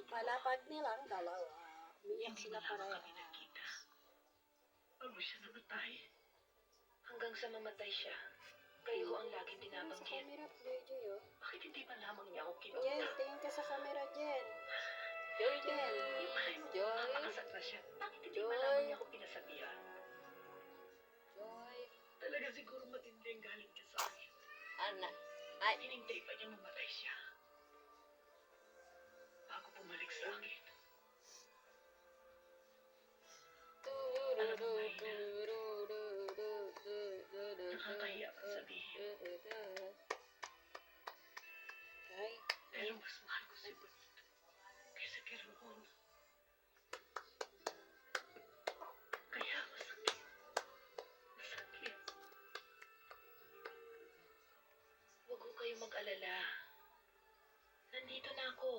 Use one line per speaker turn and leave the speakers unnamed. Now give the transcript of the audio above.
Palapag nilang dalawa. Umiyak
Hindi
sila
man lamang kami
pareha.
nagkita. Bago siya namatay. Hanggang sa mamatay siya, kayo ho ang laging
Sa
binabanggit.
camera, JJ, oh.
Bakit hindi ba lamang niya ako
Jen,
kinuha?
tingin ka sa camera, Jen. Joy, Jen.
Yung pala yung
Joy.
napakasakta siya. Bakit hindi ba
Joy.
lamang niya ako pinasabihan?
Joy.
Talaga siguro matindi ang galing niya sa akin.
Anak. Ay.
Hinintay pa niya mamatay siya. Bago bumalik sa akin. Alam mo, Marina, nakakahiya pang sabihin.
Ay.
Pero mas mahal ko si Bonito kaysa kay Ramon. Kaya masakit. Masakit. Huwag ko kayong mag-alala. Nandito na ako.